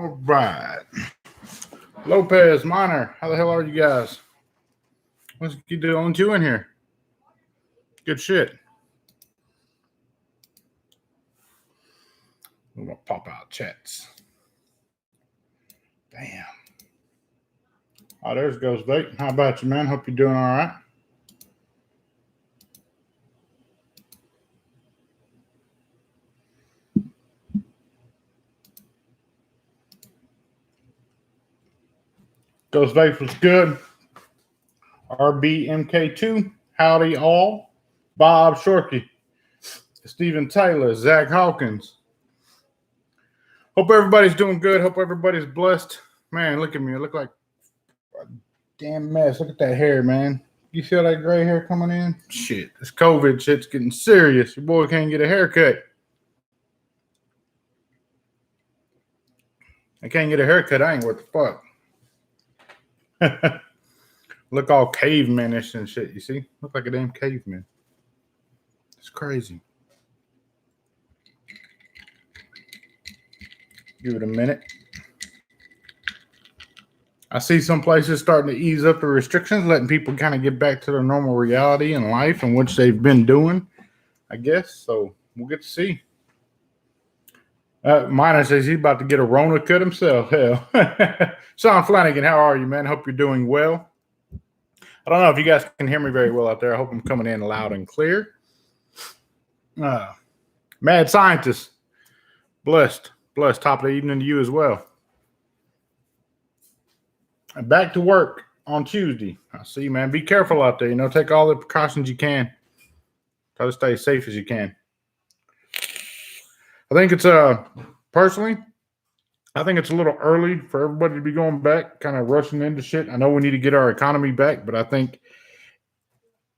All right. Lopez, Minor, how the hell are you guys? What's you doing two in here? Good shit. I'm going to pop out chats. Damn. Oh, there's Ghost Bait. How about you, man? Hope you're doing all right. Ghost Bait was good. RBMK2. Howdy all. Bob Shorkey. Stephen Taylor. Zach Hawkins. Hope everybody's doing good. Hope everybody's blessed. Man, look at me. I look like a damn mess. Look at that hair, man. You feel that gray hair coming in? Shit, this COVID shit's getting serious. Your boy can't get a haircut. I can't get a haircut. I ain't worth the fuck. Look all cavemanish and shit, you see? Look like a damn caveman. It's crazy. Give it a minute. I see some places starting to ease up the restrictions, letting people kind of get back to their normal reality in life and which they've been doing, I guess. So we'll get to see. Minor says he's about to get a Rona cut himself. Hell. Sean Flanagan, how are you, man? Hope you're doing well. I don't know if you guys can hear me very well out there. I hope I'm coming in loud and clear. Mad Scientist. Blessed. Top of the evening to you as well. And back to work on Tuesday. I see, man. Be careful out there. Take all the precautions you can. Try to stay as safe as you can. I think it's personally, I think it's a little early for everybody to be going back, kind of rushing into shit. I know we need to get our economy back, but I think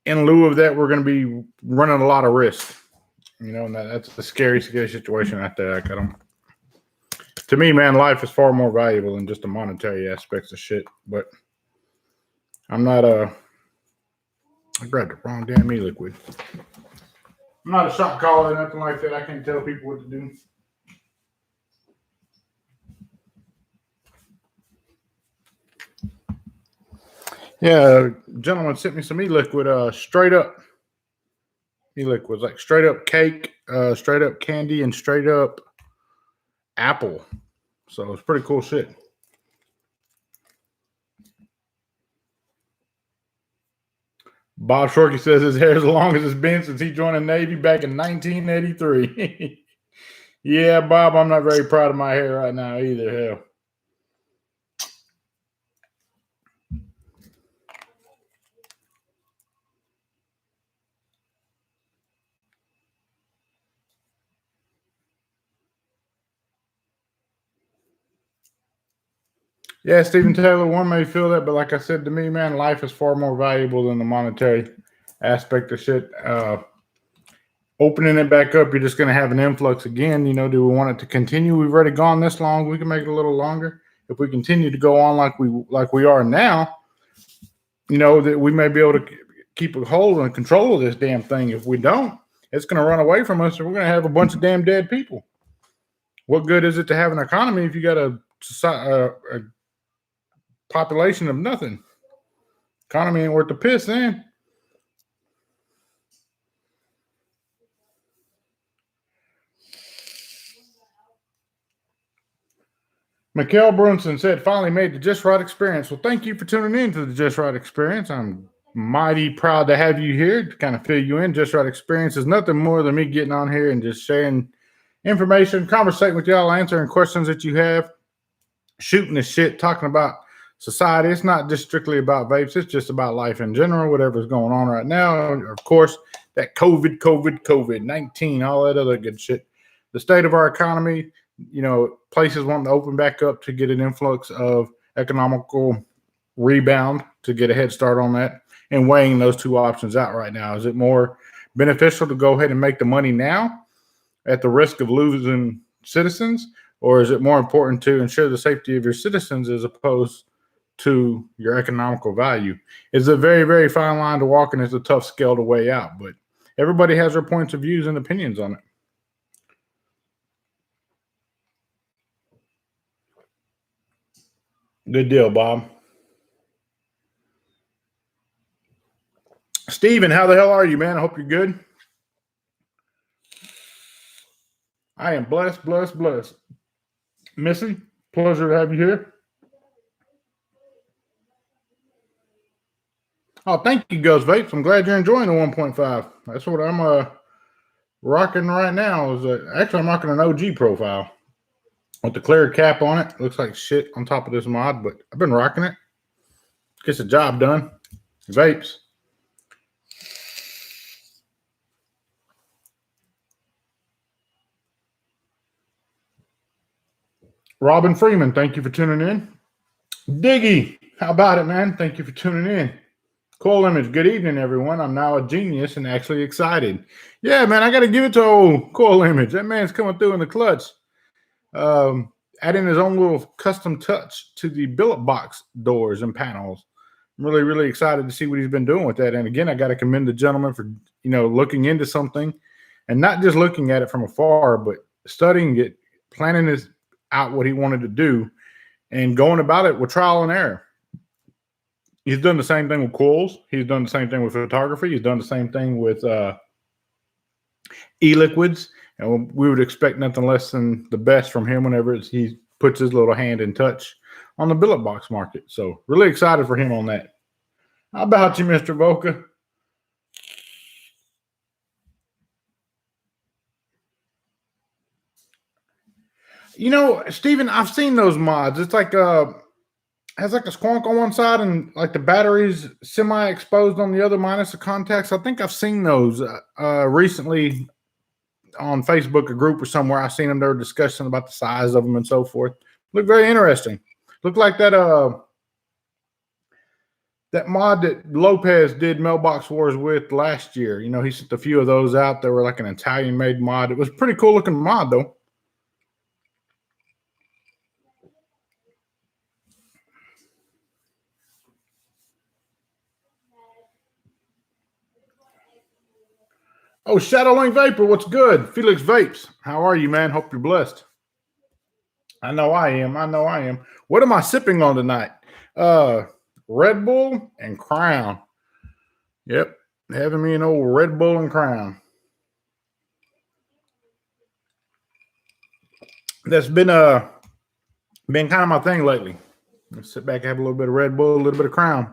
in lieu of that, we're going to be running a lot of risk. And that's a scary situation out there. To me, man, life is far more valuable than just the monetary aspects of shit. But I'm not I grabbed the wrong damn e-liquid. I'm not a shot caller or nothing like that. I can't tell people what to do. Yeah, a gentleman sent me some e-liquid, straight up e-liquids, like straight up cake, straight up candy, and straight up apple. So it's pretty cool shit. Bob Shorkey says his hair is as long as it's been since he joined the Navy back in 1983. Yeah, Bob, I'm not very proud of my hair right now either. Hell. Yeah, Stephen Taylor, one may feel that, but like I said, to me, man, life is far more valuable than the monetary aspect of shit. Opening it back up, you're just going to have an influx again. Do we want it to continue? We've already gone this long. We can make it a little longer. If we continue to go on like we are now, that we may be able to keep a hold and control of this damn thing. If we don't, it's going to run away from us, and we're going to have a bunch of damn dead people. What good is it to have an economy if you got a population of nothing? Economy ain't worth the piss, then. Mikhail Brunson said, finally made the Just Right experience. Well, thank you for tuning in to the Just Right experience. I'm mighty proud to have you here to kind of fill you in. Just Right experience is nothing more than me getting on here and just sharing information, conversating with y'all, answering questions that you have, shooting the shit, talking about society. It's not just strictly about vapes. It's just about life in general, whatever's going on right now. Of course, that COVID-19, all that other good shit. The state of our economy, places wanting to open back up to get an influx of economical rebound to get a head start on that, and weighing those two options out right now. Is it more beneficial to go ahead and make the money now at the risk of losing citizens, or is it more important to ensure the safety of your citizens as opposed to your economical value? It's a very, very fine line to walk, and it's a tough scale to weigh out, but everybody has their points of views and opinions on it. Good deal, Bob. Steven, how the hell are you, man? I hope you're good. I am blessed, blessed, blessed. Missy, pleasure to have you here. Oh, thank you, Ghost Vapes. I'm glad you're enjoying the 1.5. That's what I'm rocking right now. Actually, I'm rocking an OG profile with the clear cap on it. Looks like shit on top of this mod, but I've been rocking it. Gets the job done. Vapes. Robin Freeman, thank you for tuning in. Diggy, how about it, man? Thank you for tuning in. Cool Image, good evening, everyone. I'm now a genius and actually excited. Yeah, man, I got to give it to old Cool Image. That man's coming through in the clutch. Adding his own little custom touch to the billet box doors and panels. I'm really, really excited to see what he's been doing with that. And again, I got to commend the gentleman for, looking into something and not just looking at it from afar, but studying it, planning out what he wanted to do and going about it with trial and error. He's done the same thing with coils. He's done the same thing with photography. He's done the same thing with e-liquids. And we would expect nothing less than the best from him whenever he puts his little hand in touch on the billet box market. So really excited for him on that. How about you, Mr. Voca? Steven, I've seen those mods. It's like has like a squonk on one side and like the battery's semi-exposed on the other minus the contacts. I think I've seen those recently on Facebook, a group or somewhere. I've seen them. They were discussing about the size of them and so forth. Look very interesting. Look like that mod that Lopez did Mailbox Wars with last year. He sent a few of those out. They were like an Italian-made mod. It was a pretty cool looking mod, though. Oh, Shadowlink Vapor, what's good? Felix Vapes, how are you, man? Hope you're blessed. I know I am. What am I sipping on tonight? Red Bull and Crown. Yep, having me an old Red Bull and Crown. That's been kind of my thing lately. I sit back, have a little bit of Red Bull, a little bit of Crown.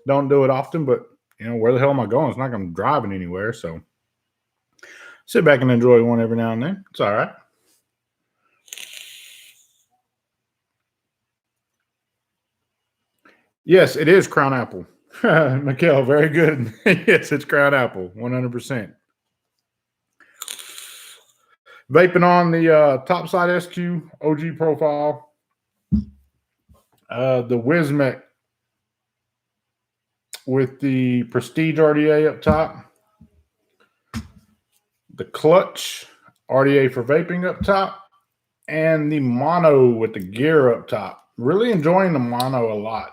Don't do it often, but where the hell am I going? It's not like I'm driving anywhere, so sit back and enjoy one every now and then. It's all right. Yes, it is Crown Apple. Mikhail, very good. Yes, it's Crown Apple, 100%. Vaping on the Topside SQ OG profile. The Wismec with the Prestige RDA up top. The Clutch RDA for vaping up top. And the Mono with the gear up top. Really enjoying the Mono a lot.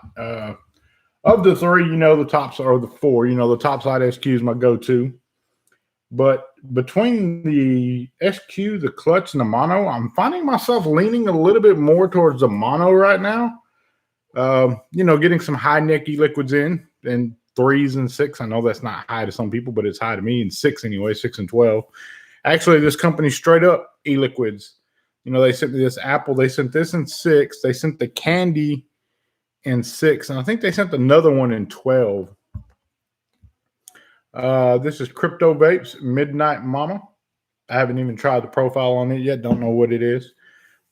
Of the three, the tops are the four. The Topside SQ is my go-to. But between the SQ, the Clutch, and the Mono, I'm finding myself leaning a little bit more towards the Mono right now. Getting some high neck e-liquids in 3s and 6. I know that's not high to some people, but it's high to me in 6 anyway, 6 and 12. Actually, this company straight up e-liquids. They sent me this Apple. They sent this in 6. They sent the Candy in 6. And I think they sent another one in 12. This is Crypto Vapes Midnight Mama. I haven't even tried the profile on it yet. Don't know what it is.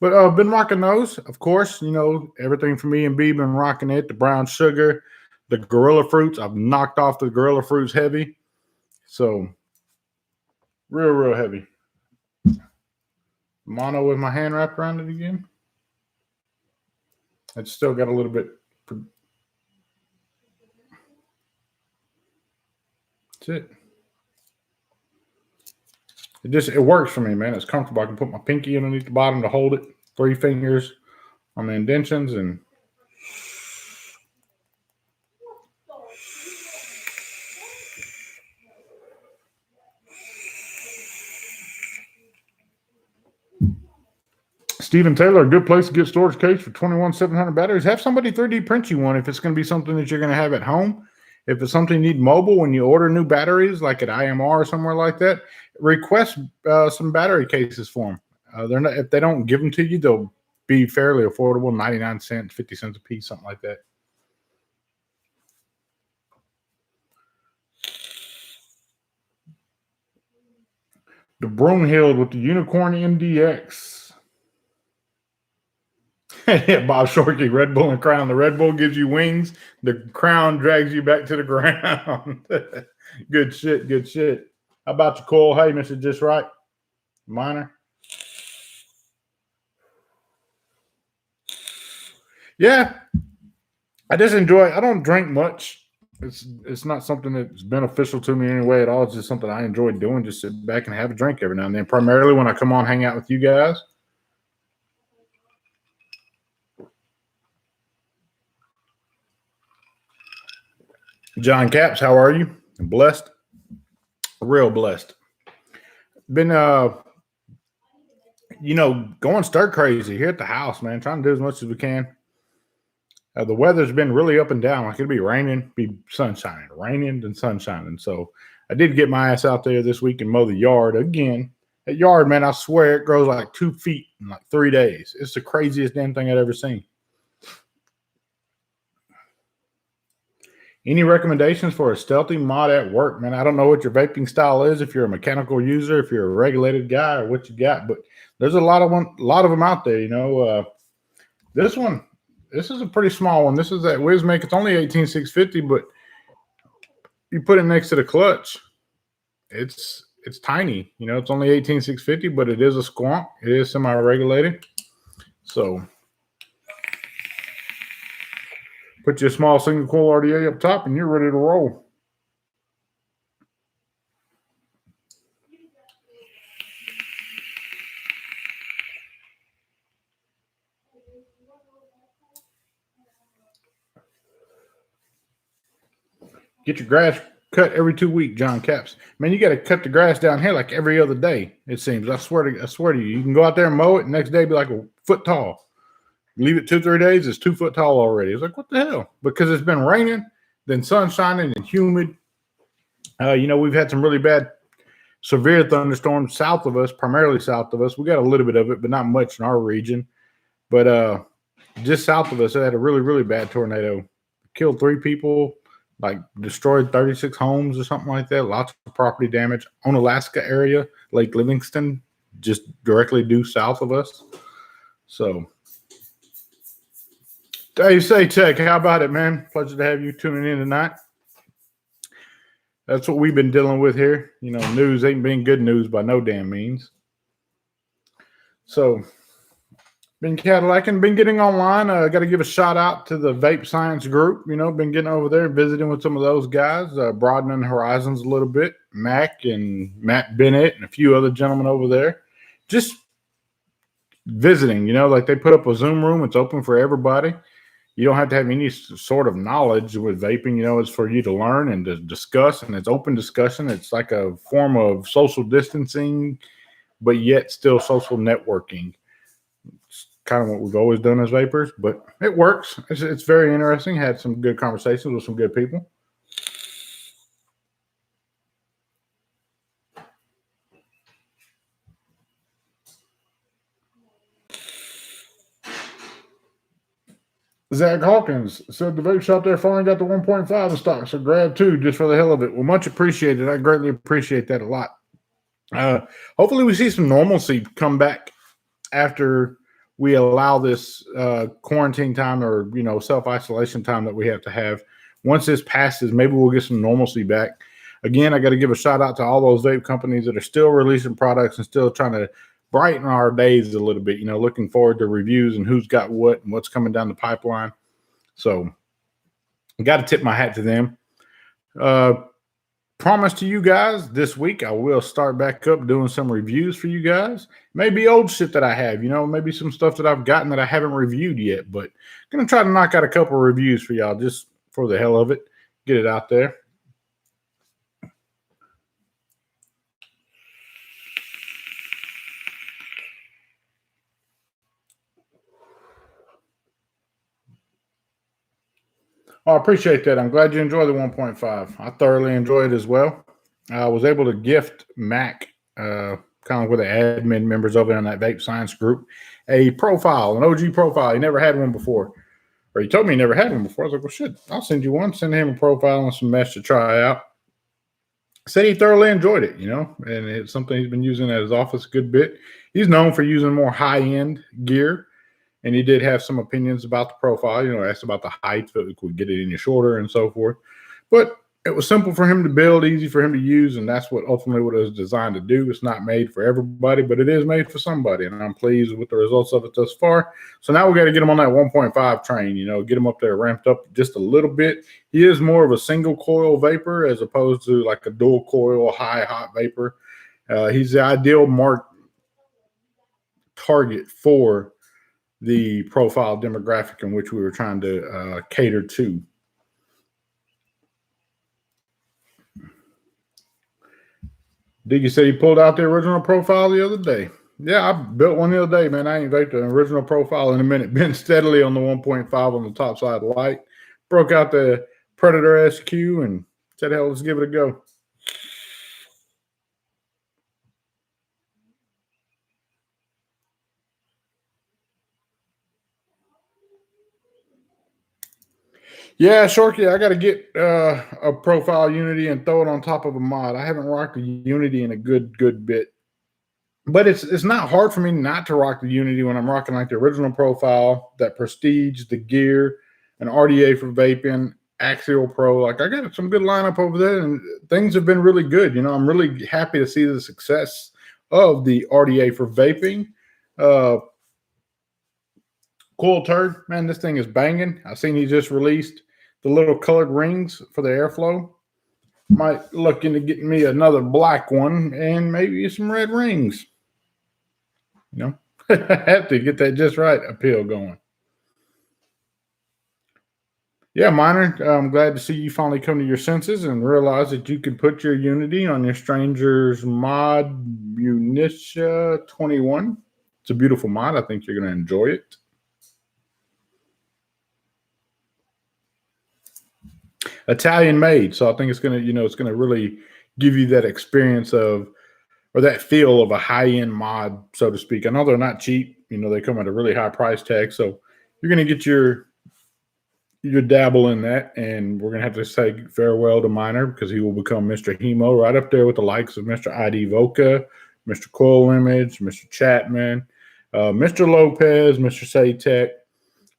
But I've been rocking those. Of course, everything from E and B been rocking it. The brown sugar, the Gorilla Fruits. I've knocked off the Gorilla Fruits heavy. So, real heavy. Mono with my hand wrapped around it again. It's still got a little bit. That's it. It works for me, man. It's comfortable. I can put my pinky underneath the bottom to hold it. 3 fingers on the indentions and Stephen Taylor, a good place to get storage case for 21,700 batteries. Have somebody 3D print you one if it's going to be something that you're going to have at home. If it's something you need mobile, when you order new batteries, like at IMR or somewhere like that, request some battery cases for them. They're not, if they don't give them to you, they'll be fairly affordable, 99 cents, 50 cents a piece, something like that. The Broomhill with the Unicorn MDX. Yeah, Bob Shorkey, Red Bull and Crown. The Red Bull gives you wings. The Crown drags you back to the ground. Good shit. Good shit. How about you, Cole? Hey, Mr. Just Right. Minor. Yeah, I just enjoy. I don't drink much. It's not something that's beneficial to me anyway at all. It's just something I enjoy doing. Just sit back and have a drink every now and then. Primarily when I come on, hang out with you guys. John Caps, how are you? I'm blessed. Real blessed. Been going stir crazy here at the house, man. Trying to do as much as we can. The weather's been really up and down. Like it'll be raining, be sunshine, raining and sunshine. So I did get my ass out there this week and mow the yard again. That yard, man, I swear it grows like 2 feet in like 3 days. It's the craziest damn thing I've ever seen. Any recommendations for a stealthy mod at work, man? I don't know what your vaping style is. If you're a mechanical user, if you're a regulated guy, or what you got, but there's a lot of them out there. This one, this is a pretty small one. This is that Wismake. It's only 18650, but you put it next to the clutch. It's tiny. It's only 18650, but it is a squonk. It is semi-regulated. So put your small single coil RDA up top and you're ready to roll. Get your grass cut every 2 weeks, John Caps. Man, you got to cut the grass down here like every other day, it seems. I swear to you. You can go out there and mow it, and next day be like a foot tall. Leave it 2-3 days, it's 2 foot tall already. It's like, what the hell? Because it's been raining, then sun shining and humid. We've had some really bad, severe thunderstorms south of us, primarily south of us. We got a little bit of it, but not much in our region. But just south of us, it had a really, really bad tornado. Killed 3 people, like destroyed 36 homes or something like that. Lots of property damage on Alaska area, Lake Livingston, just directly due south of us. So, Dave Say Tech, how about it, man? Pleasure to have you tuning in tonight. That's what we've been dealing with here. News ain't been good news by no damn means. So, been Cadillacing, been getting online. Got to give a shout out to the Vape Science group. Been getting over there and visiting with some of those guys, broadening horizons a little bit. Mac and Matt Bennett and a few other gentlemen over there. Just visiting, like they put up a Zoom room. It's open for everybody. You don't have to have any sort of knowledge with vaping. It's for you to learn and to discuss, and it's open discussion. It's like a form of social distancing, but yet still social networking. It's kind of what we've always done as vapors, but it works. It's very interesting. Had some good conversations with some good people. Zach Hawkins said the vape shop there finally got the 1.5 in stock, so grab 2 just for the hell of it. Well, much appreciated. I greatly appreciate that a lot. Hopefully we see some normalcy come back after we allow this quarantine time or, self-isolation time that we have to have. Once this passes, maybe we'll get some normalcy back. Again, I got to give a shout out to all those vape companies that are still releasing products and still trying to brighten our days a little bit, looking forward to reviews and who's got what and what's coming down the pipeline. So I got to tip my hat to them. Promise to you guys this week, I will start back up doing some reviews for you guys. Maybe old shit that I have, maybe some stuff that I've gotten that I haven't reviewed yet, but I'm going to try to knock out a couple of reviews for y'all just for the hell of it. Get it out there. Oh, I appreciate that. I'm glad you enjoy the 1.5. I thoroughly enjoy it as well. I was able to gift Mac, kind of with the admin members over in that vape science group, a profile, an OG profile. He never had one before, or he told me he never had one before. I was like, well, shit, I'll send you one. Send him a profile and some mesh to try out. Said he thoroughly enjoyed it, and it's something he's been using at his office a good bit. He's known for using more high-end gear, and he did have some opinions about the profile. Asked about the height, if it could get it any shorter and so forth. But it was simple for him to build, easy for him to use, and that's what ultimately what it was designed to do. It's not made for everybody, but it is made for somebody, and I'm pleased with the results of it thus far. So now we got to get him on that 1.5 train, get him up there ramped up just a little bit. He is more of a single coil vapor as opposed to like a dual coil high hot vapor. He's the ideal target for the profile demographic in which we were trying to cater to. Diggy said he pulled out the original profile the other day. Yeah, I built one the other day, man. I ain't vaped an original profile in a minute. Been steadily on the 1.5 on the top side of the light. Broke out the Predator SQ and said, hell, let's give it a go. Yeah, Shorky, I got to get a profile Unity and throw it on top of a mod. I haven't rocked the Unity in a good bit. But it's not hard for me not to rock the Unity when I'm rocking like the original profile, that Prestige, the gear, an RDA for vaping, Axial Pro. Like I got some good lineup over there, and things have been really good. I'm really happy to see the success of the RDA for vaping. Cool Turd, man, this thing is banging. I seen he just released the little colored rings for the airflow. Might look into getting me another black one and maybe some red rings. Have to get that just right appeal going. Yeah, Miner, I'm glad to see you finally come to your senses and realize that you can put your Unity on your Stranger's mod Munitia 21. It's a beautiful mod. I think you're going to enjoy it. Italian made, so I think it's going to really give you that experience of, or that feel of a high-end mod, so to speak. I know they're not cheap. They come at a really high price tag, so you're going to get your dabble in that, and we're going to have to say farewell to Miner because he will become Mr. Hemo, right up there with the likes of Mr. ID Voca, Mr. Coil Image, Mr. Chapman, Mr. Lopez, Mr. Saytech.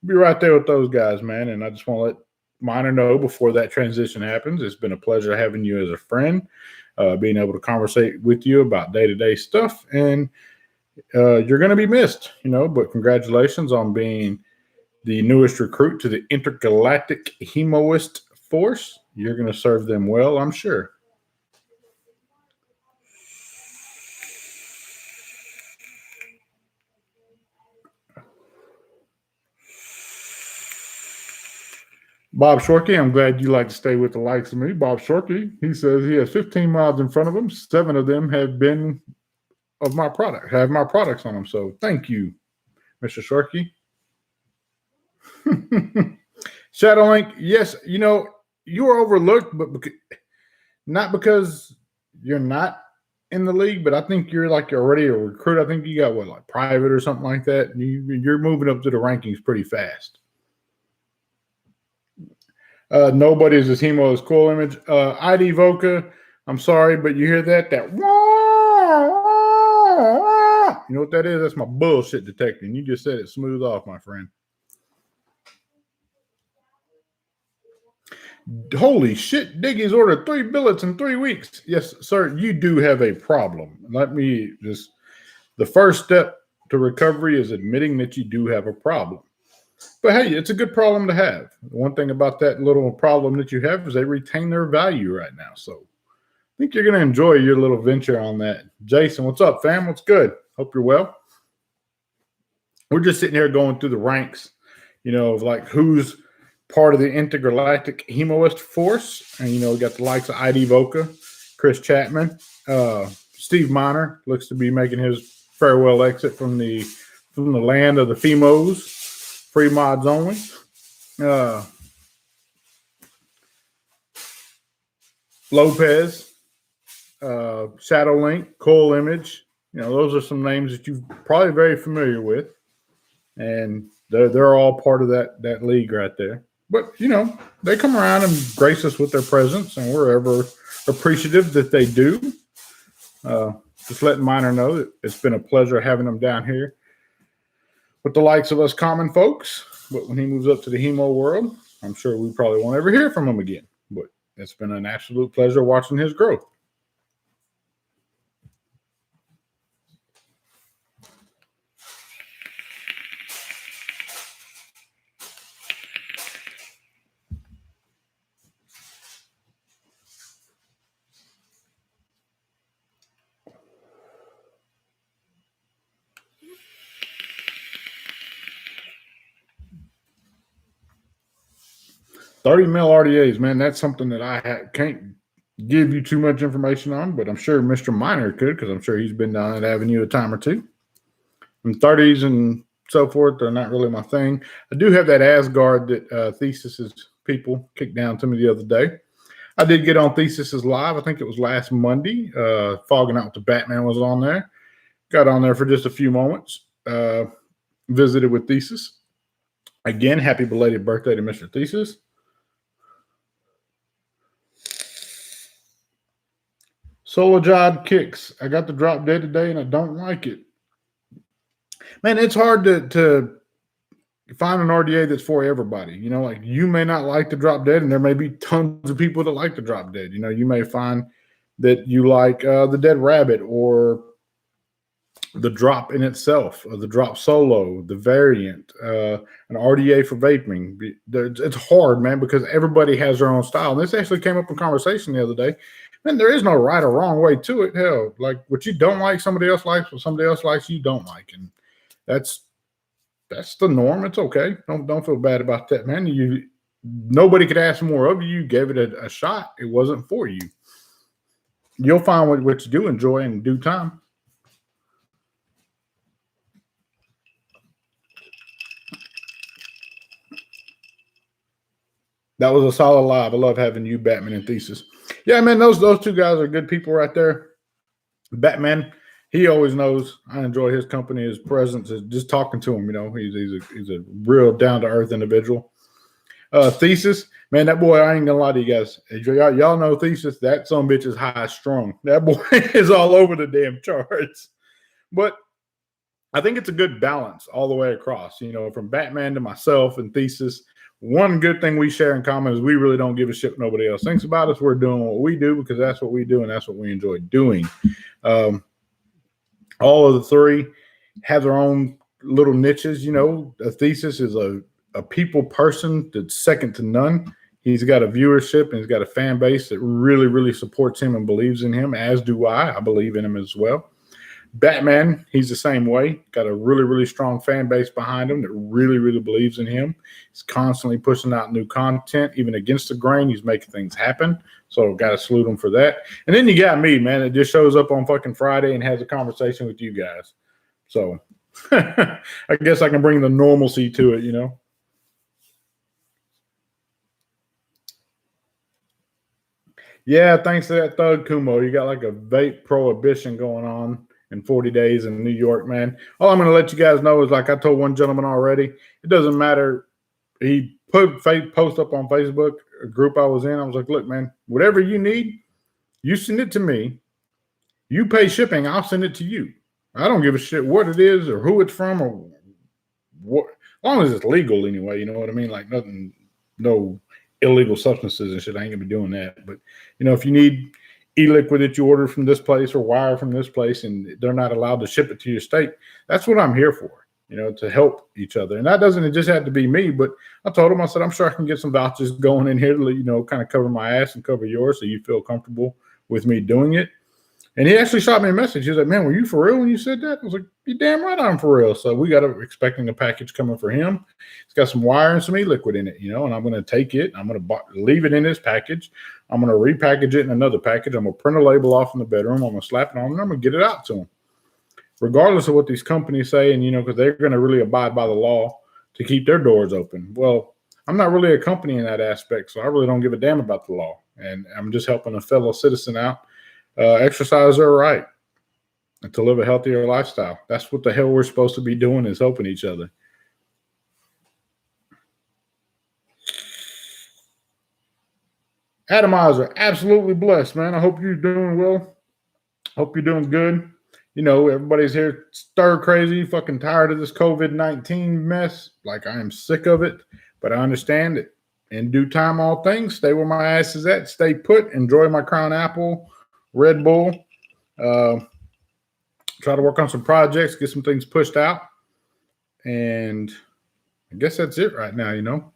Be right there with those guys, man, and I just want to let Miner know before that transition happens. It's been a pleasure having you as a friend, being able to conversate with you about day-to-day stuff, and you're going to be missed, but congratulations on being the newest recruit to the Intergalactic Hemoist Force. You're going to serve them well, I'm sure. Bob Shorkey, I'm glad you like to stay with the likes of me. Bob Shorkey, he says he has 15 mods in front of him. 7 of them have been of my product, have my products on them. So thank you, Mr. Shorkey. Shadowlink, yes, you were overlooked, but not because you're not in the league, but I think you're like already a recruit. I think you got like private or something like that. You're moving up to the rankings pretty fast. Nobody's as Hemo as Cool Image. ID Voca, I'm sorry, but you hear that? You know what that is? That's my bullshit detector. And you just said it smooth off, my friend. Holy shit, Diggy's ordered 3 billets in 3 weeks. Yes, sir, you do have a problem. The first step to recovery is admitting that you do have a problem. But hey, it's a good problem to have. The one thing about that little problem that you have is they retain their value right now. So I think you're going to enjoy your little venture on that. Jason, what's up, fam? What's good? Hope you're well. We're just sitting here going through the ranks, of like who's part of the Intergalactic Hemoist Force. And, we got the likes of ID Voca, Chris Chapman, Steve Miner looks to be making his farewell exit from the land of the Femos. Free mods only. Lopez, Shadow Link, Coil Image. Those are some names that you're probably very familiar with, and they're all part of that league right there. But they come around and grace us with their presence, and we're ever appreciative that they do. Just letting Miner know that it's been a pleasure having them down here with the likes of us common folks. But when he moves up to the hemo world, I'm sure we probably won't ever hear from him again. But it's been an absolute pleasure watching his growth. $30 mil RDAs, man, that's something that I can't give you too much information on, but I'm sure Mr. Miner could, because I'm sure he's been down that avenue a time or two. And 30s and so forth are not really my thing. I do have that Asgard that Thesis's people kicked down to me the other day. I did get on Thesis's live. I think it was last Monday. Fogging Out with the Batman was on there. Got on there for just a few moments. Visited with Thesis. Again, happy belated birthday to Mr. Thesis. Solo Job Kicks. I got the drop dead today and I don't like it. Man, it's hard to find an RDA that's for everybody. Like you may not like the drop dead, and there may be tons of people that like the drop dead. You may find that you like the dead rabbit or the drop in itself, or the drop solo, the variant, an RDA for vaping. It's hard, man, because everybody has their own style. And this actually came up in conversation the other day. Man, there is no right or wrong way to it. Hell, like what you don't like, somebody else likes. What somebody else likes, you don't like. And that's the norm. It's okay. Don't feel bad about that, man. Nobody could ask more of you. You gave it a shot. It wasn't for you. You'll find what you do enjoy in due time. That was a solid live. I love having you, Batman and Thesis. Yeah, man, those two guys are good people right there. Batman, he always knows I enjoy his company, his presence, just talking to him. He's a real down to earth individual. Thesis, man, that boy, I ain't gonna lie to you guys. Y'all know Thesis. That son of a bitch is high strung. That boy is all over the damn charts. But I think it's a good balance all the way across. From Batman to myself and Thesis. One good thing we share in common is we really don't give a shit what nobody else thinks about us. We're doing what we do because that's what we do and that's what we enjoy doing. All of the three have their own little niches. A Thesis is a people person that's second to none. He's got a viewership and he's got a fan base that really, really supports him and believes in him, as do I. I believe in him as well. Batman, he's the same way. Got a really, really strong fan base behind him that really, really believes in him. He's constantly pushing out new content, even against the grain. He's making things happen. So got to salute him for that. And then you got me, man. It just shows up on fucking Friday and has a conversation with you guys. So I guess I can bring the normalcy to it, Yeah, thanks to that thug Kumo. You got like a vape prohibition going on in 40 days in New York, man. All I'm going to let you guys know is, like I told one gentleman already, it doesn't matter. He post up on Facebook, a group I was in. I was like, look, man, whatever you need, you send it to me. You pay shipping, I'll send it to you. I don't give a shit what it is or who it's from or what, as long as it's legal anyway, you know what I mean? Like nothing, no illegal substances and shit. I ain't going to be doing that. But, if you need e-liquid that you order from this place or wire from this place and they're not allowed to ship it to your state, that's what I'm here for, to help each other. And that doesn't just have to be me, but I told him, I said, I'm sure I can get some vouchers going in here to, kind of cover my ass and cover yours so you feel comfortable with me doing it. And he actually shot me a message. He was like, man, were you for real when you said that? I was like, you damn right I'm for real. So we got expecting a package coming for him. It's got some wire and some e-liquid in it, and I'm going to take it. I'm going to leave it in this package. I'm going to repackage it in another package. I'm going to print a label off in the bedroom. I'm going to slap it on and I'm going to get it out to him. Regardless of what these companies say, and, because they're going to really abide by the law to keep their doors open. Well, I'm not really a company in that aspect, so I really don't give a damn about the law. and I'm just helping a fellow citizen out exercise their right and to live a healthier lifestyle. That's what the hell we're supposed to be doing, is helping each other. Atomizer, absolutely blessed, man. I hope you're doing well. Hope you're doing good. You know, everybody's here stir crazy, fucking tired of this COVID-19 mess. Like, I am sick of it, but I understand it. In due time, all things, stay where my ass is at, stay put, enjoy my Crown Apple, Red Bull, try to work on some projects, get some things pushed out. And I guess that's it right now, you know.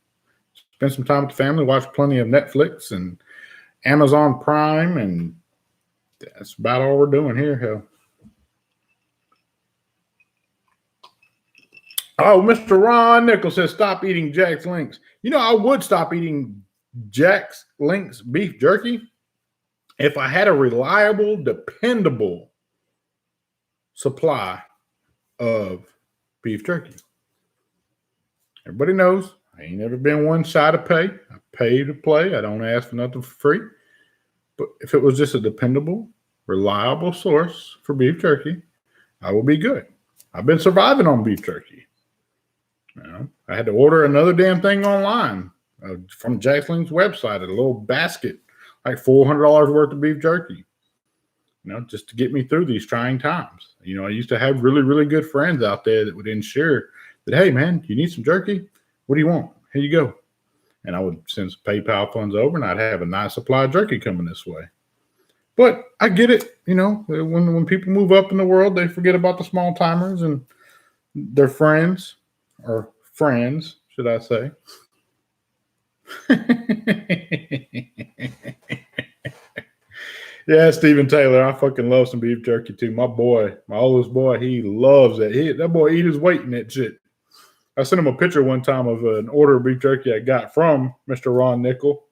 Spend some time with the family, watch plenty of Netflix and Amazon Prime, and that's about all we're doing here. Hell. Oh, Mr. Ron Nichols says, stop eating Jack's Links. You know, I would stop eating Jack's Links beef jerky if I had a reliable, dependable supply of beef jerky. Everybody knows I ain't never been one shy to pay. I pay to play. I don't ask for nothing for free. But if it was just a dependable, reliable source for beef jerky, I will be good. I've been surviving on beef jerky. You know, I had to order another damn thing online from Jack's Link's website, a little basket, like $400 worth of beef jerky, you know, just to get me through these trying times. You know, I used to have really, really good friends out there that would ensure that, hey, man, you need some jerky? What do you want? Here you go. And I would send some PayPal funds over, and I'd have a nice supply of jerky coming this way. But I get it. You know, when people move up in the world, they forget about the small timers and their friends. Or friends, should I say. Yeah, Stephen Taylor, I fucking love some beef jerky too. My boy, my oldest boy, he loves it. That boy eat his weight in that shit. I sent him a picture one time of an order of beef jerky I got from Mr. Ron Nickel.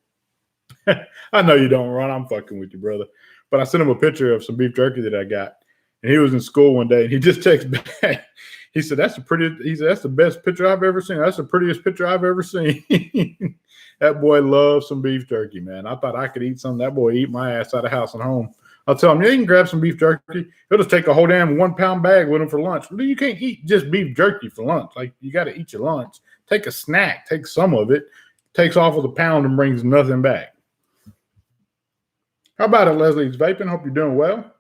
I know you don't, Ron. I'm fucking with you, brother. But I sent him a picture of some beef jerky that I got. And he was in school one day, and he just texted back. He said, that's the best picture I've ever seen. That's the prettiest picture I've ever seen. That boy loves some beef jerky, man. I thought I could eat some. That boy eat my ass out of house and home. I'll tell him, yeah, you can grab some beef jerky. He'll just take a whole damn 1 pound bag with him for lunch. You can't eat just beef jerky for lunch. Like, you got to eat your lunch. Take a snack. Take some of it. Takes off with a pound and brings nothing back. How about it, Leslie? It's vaping. Hope you're doing well.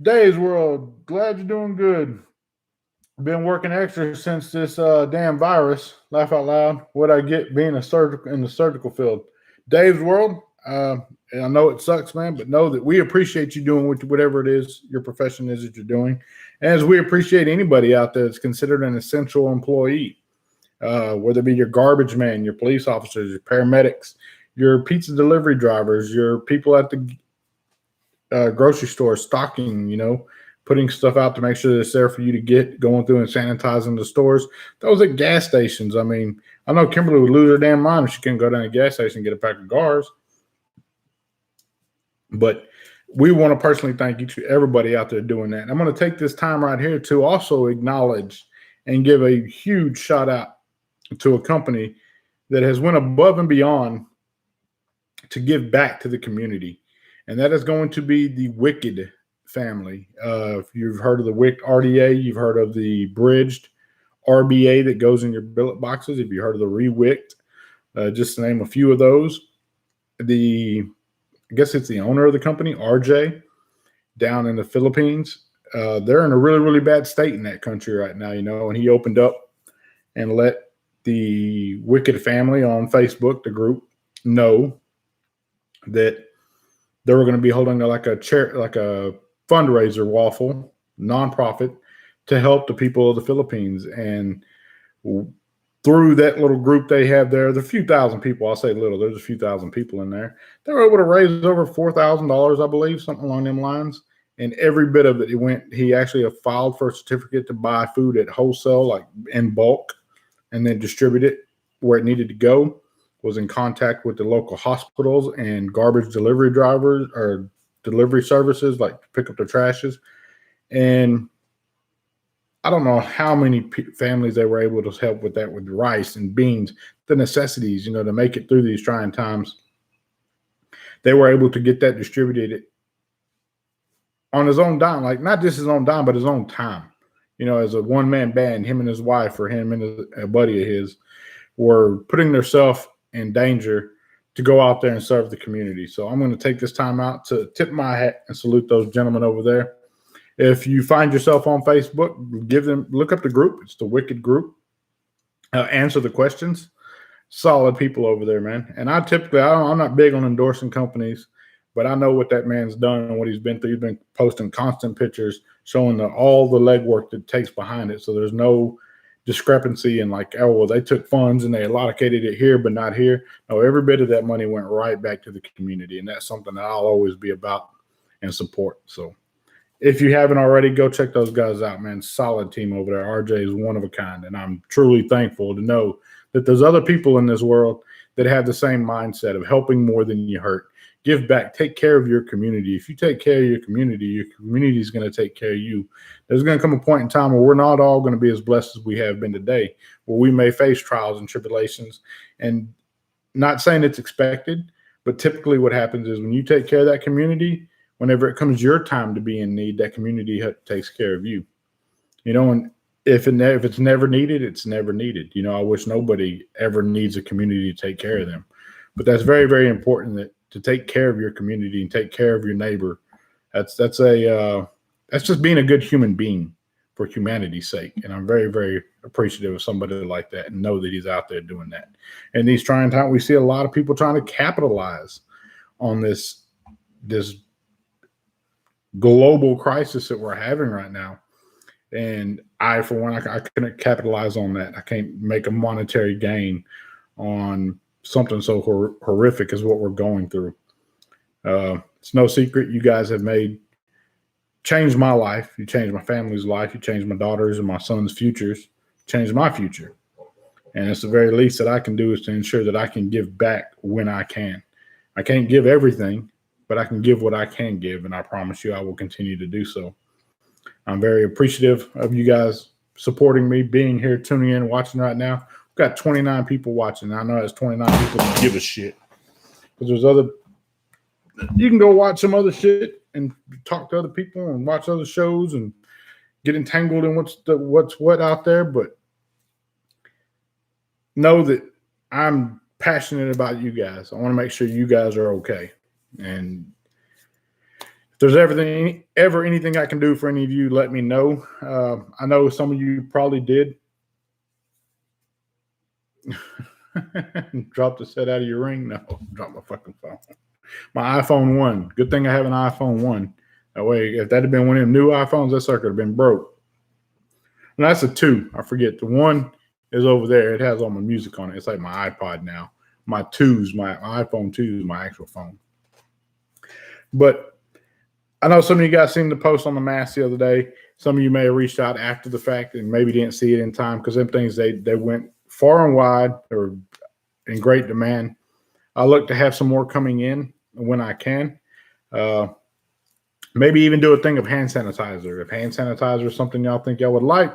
Dave's World, glad you're doing good. Been working extra since this damn virus. Laugh out loud. What I get being in the surgical field. Dave's World, and I know it sucks, man, but know that we appreciate you doing whatever it is your profession is that you're doing, as we appreciate anybody out there that's considered an essential employee, whether it be your garbage man, your police officers, your paramedics, your pizza delivery drivers, your people at the grocery store stocking, you know, putting stuff out to make sure that it's there for you to get, going through and sanitizing the stores. Those at gas stations. I mean, I know Kimberly would lose her damn mind if she couldn't go down to the gas station and get a pack of cigars. But we want to personally thank you to everybody out there doing that. And I'm going to take this time right here to also acknowledge and give a huge shout out to a company that has went above and beyond to give back to the community. And that is going to be the Wicked family. If you've heard of the WIC RDA, you've heard of the bridged RBA that goes in your billet boxes. If you heard of the re-wicked, just to name a few of those. I guess it's the owner of the company, RJ, down in the Philippines. They're in a really, really bad state in that country right now, you know, and he opened up and let the Wicked family on Facebook, the group, know that they were going to be holding like a fundraiser waffle, nonprofit, to help the people of the Philippines. And through that little group they have there's a few thousand people. I'll say little. There's a few thousand people in there. They were able to raise over $4,000, I believe, something along them lines. And every bit of it, he actually filed for a certificate to buy food at wholesale, like in bulk, and then distribute it where it needed to go. was in contact with the local hospitals and garbage delivery drivers or delivery services, like pick up their trashes. And I don't know how many families they were able to help with that, with rice and beans, the necessities, to make it through these trying times. They were able to get that distributed on his own dime, like not just his own dime, but his own time. As a one-man band, him and his wife, or him and a buddy of his, were putting themselves in danger to go out there and serve the community. So I'm going to take this time out to tip my hat and salute those gentlemen over there. If you find yourself on Facebook, look up the group. It's the Wicked Group. Answer the questions. Solid people over there, man. And I'm not big on endorsing companies, but I know what that man's done and what he's been through. He's been posting constant pictures showing all the legwork that takes behind it. So there's no discrepancy in like, oh, well, they took funds and they allocated it here, but not here. No, every bit of that money went right back to the community. And that's something that I'll always be about and support. So if you haven't already, go check those guys out, man. Solid team over there. RJ is one of a kind. And I'm truly thankful to know that there's other people in this world that have the same mindset of helping more than you hurt. Give back. Take care of your community. If you take care of your community is going to take care of you. There's going to come a point in time where we're not all going to be as blessed as we have been today, where we may face trials and tribulations. And not saying it's expected, but typically what happens is when you take care of that community, whenever it comes your time to be in need, that community takes care of you. And if it's never needed, it's never needed. I wish nobody ever needs a community to take care of them. But that's very, very important to take care of your community and take care of your neighbor. That's just being a good human being for humanity's sake. And I'm very, very appreciative of somebody like that and know that he's out there doing that. In these trying times, we see a lot of people trying to capitalize on this global crisis that we're having right now. And I, for one, I couldn't capitalize on that. I can't make a monetary gain on something so horrific as what we're going through. It's no secret you guys have changed my life. You changed my family's life. You changed my daughter's and my son's futures. Changed my future. And it's the very least that I can do is to ensure that I can give back when I can. I can't give everything, but I can give what I can give, and I promise you I will continue to do so. I'm very appreciative of you guys supporting me, being here, tuning in, watching right now. We've got 29 people watching. I know that's 29 people that give a shit. Because you can go watch some other shit and talk to other people and watch other shows and get entangled in what's what out there. But know that I'm passionate about you guys. I want to make sure you guys are okay. And if there's ever anything I can do for any of you, let me know. I know some of you probably did. Drop the set out of your ring? No, drop my fucking phone. My iPhone 1. Good thing I have an iPhone 1. That way, if that had been one of them new iPhones, that sucker would have been broke. And that's a 2. I forget. The 1 is over there. It has all my music on it. It's like my iPod now. My iPhone 2 is my actual phone. But I know some of you guys seemed to post on the mask the other day. Some of you may have reached out after the fact and maybe didn't see it in time because them things, they went far and wide or in great demand. I look to have some more coming in when I can. Maybe even do a thing of hand sanitizer. If hand sanitizer is something y'all think y'all would like,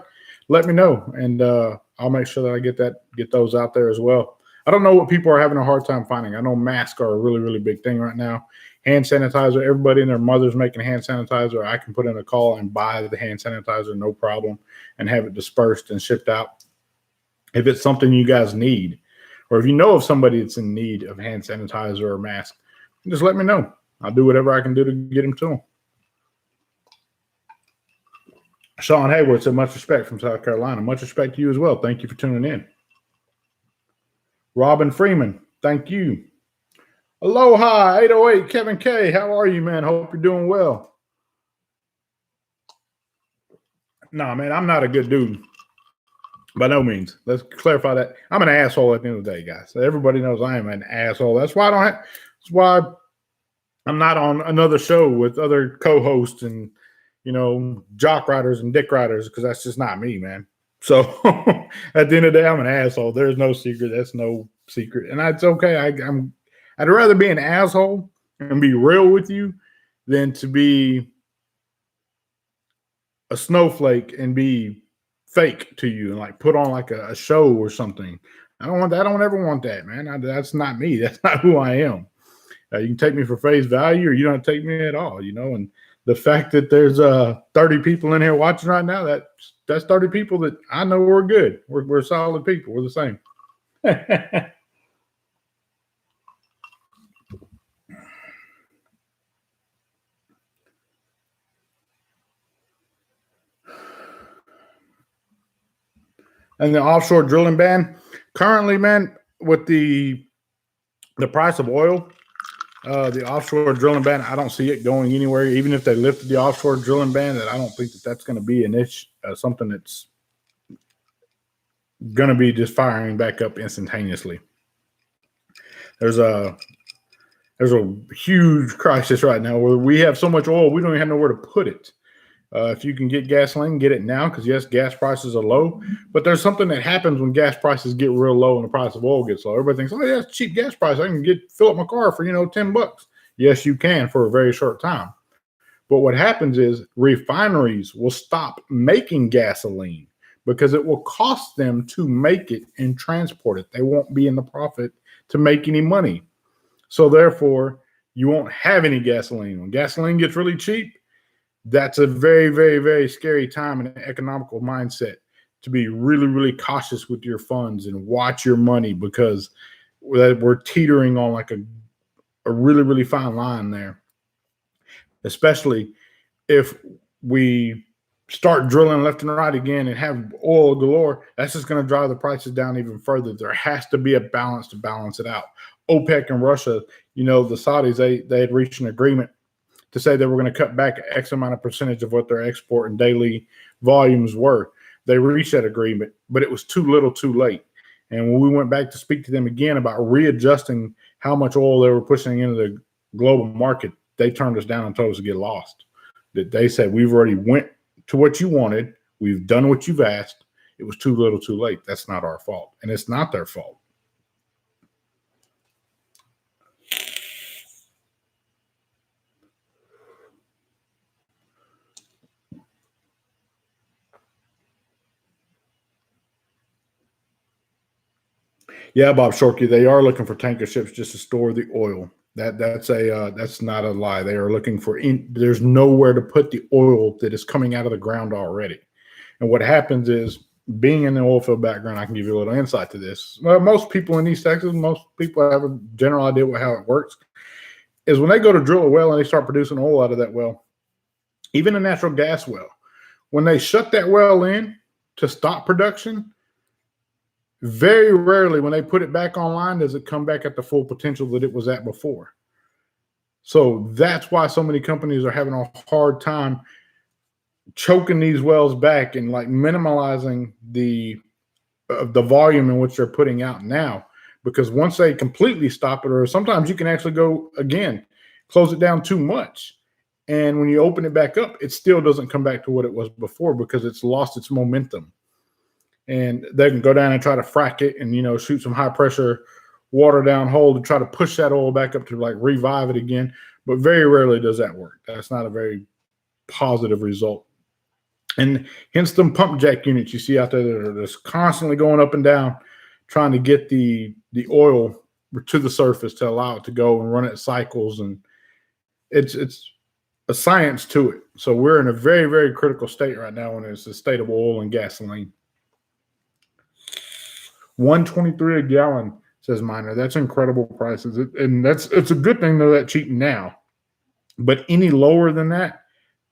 let me know. And I'll make sure that I get those out there as well. I don't know what people are having a hard time finding. I know masks are a really, really big thing right now. Hand sanitizer, everybody and their mother's making hand sanitizer. I can put in a call and buy the hand sanitizer, no problem, and have it dispersed and shipped out. If it's something you guys need, or if you know of somebody that's in need of hand sanitizer or mask, just let me know. I'll do whatever I can do to get them to them. Sean Hayward said, much respect from South Carolina. Much respect to you as well. Thank you for tuning in. Robin Freeman, thank you. Aloha, 808, Kevin K. How are you, man? Hope you're doing well. Nah, man, I'm not a good dude. By no means. Let's clarify that. I'm an asshole at the end of the day, guys. Everybody knows I am an asshole. That's why I'm not on another show with other co-hosts and, jock riders and dick riders, because that's just not me, man. So at the end of the day, I'm an asshole. There's no secret. That's no secret, and that's okay. I'd rather be an asshole and be real with you than to be a snowflake and be fake to you and like put on like a show or something. I don't want that. I don't ever want that, man. That's not me. That's not who I am. You can take me for face value or you don't take me at all, and the fact that there's 30 people in here watching right now, that's 30 people that I know we're good. We're solid people. We're the same. And the offshore drilling ban, currently, man, with the price of oil, the offshore drilling ban, I don't see it going anywhere. Even if they lifted the offshore drilling ban, that I don't think that's going to be an issue, something that's going to be just firing back up instantaneously. There's a huge crisis right now where we have so much oil we don't even have nowhere to put it. If you can get gasoline, get it now, because yes, gas prices are low. But there's something that happens when gas prices get real low and the price of oil gets low. Everybody thinks, oh yeah, it's cheap gas price. I can fill up my car for $10. Yes, you can for a very short time. But what happens is refineries will stop making gasoline because it will cost them to make it and transport it. They won't be in the profit to make any money. So therefore, you won't have any gasoline. When gasoline gets really cheap, that's a very, very, very scary time in an economical mindset to be really, really cautious with your funds and watch your money, because we're teetering on like a really, really fine line there, especially if we start drilling left and right again and have oil galore. That's just going to drive the prices down even further. There has to be a balance to balance it out. OPEC and Russia, the Saudis, they had reached an agreement to say they were going to cut back X amount of percentage of what their export and daily volumes were. They reached that agreement, but it was too little too late. And when we went back to speak to them again about readjusting how much oil they were pushing into the global market, they turned us down and told us to get lost. That they said, we've already went to what you wanted. We've done what you've asked. It was too little too late. That's not our fault. And it's not their fault. Yeah, Bob Shorkey, they are looking for tanker ships just to store the oil. That's not a lie. They are looking for there's nowhere to put the oil that is coming out of the ground already. And what happens is, being in the oil field background, I can give you a little insight to this. Well, most people in East Texas, most people have a general idea how it works, is when they go to drill a well and they start producing oil out of that well, even a natural gas well, when they shut that well in to stop production, very rarely when they put it back online does it come back at the full potential that it was at before. So that's why so many companies are having a hard time choking these wells back and like minimalizing the volume in which they're putting out now, because once they completely stop it, or sometimes you can actually go again, close it down too much, and when you open it back up, it still doesn't come back to what it was before because it's lost its momentum. And they can go down and try to frack it and shoot some high pressure water down hole to try to push that oil back up to like revive it again, but very rarely does that work. That's not a very positive result. And hence them pump jack units you see out there that are just constantly going up and down, trying to get the oil to the surface to allow it to go and run its cycles. And it's a science to it. So we're in a very, very critical state right now when it's the state of oil and gasoline. $1.23 a gallon, says Miner. That's incredible prices. And it's a good thing they're that cheap now. But any lower than that,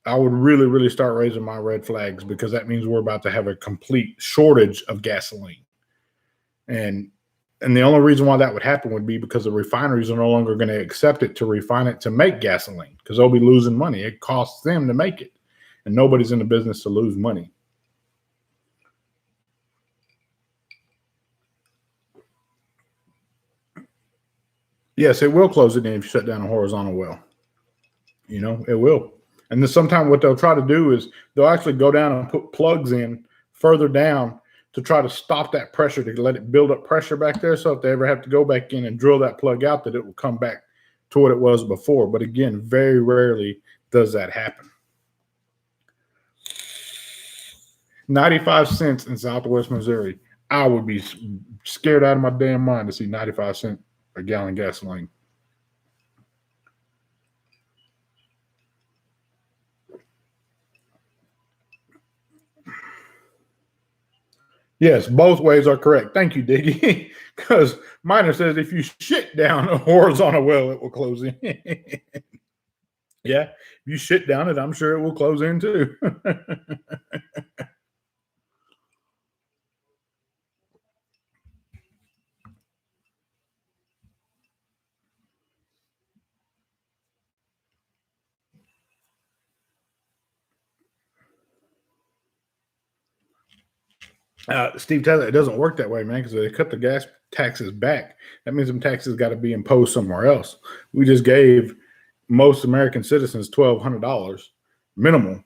I would really, really start raising my red flags, because that means we're about to have a complete shortage of gasoline. And the only reason why that would happen would be because the refineries are no longer going to accept it to refine it to make gasoline, because they'll be losing money. It costs them to make it, and nobody's in the business to lose money. Yes, it will close it down if you shut down a horizontal well. It will. And then sometimes what they'll try to do is they'll actually go down and put plugs in further down to try to stop that pressure, to let it build up pressure back there. So if they ever have to go back in and drill that plug out, that it will come back to what it was before. But again, very rarely does that happen. 95 cents in Southwest Missouri. I would be scared out of my damn mind to see 95 cents a gallon gasoline. Yes, both ways are correct. Thank you, Diggy. Because Miner says if you shit down a horizontal well, it will close in. Yeah, if you shit down it, I'm sure it will close in too. Steve Taylor, it doesn't work that way, man, because they cut the gas taxes back. That means them taxes got to be imposed somewhere else. We just gave most American citizens $1,200 minimum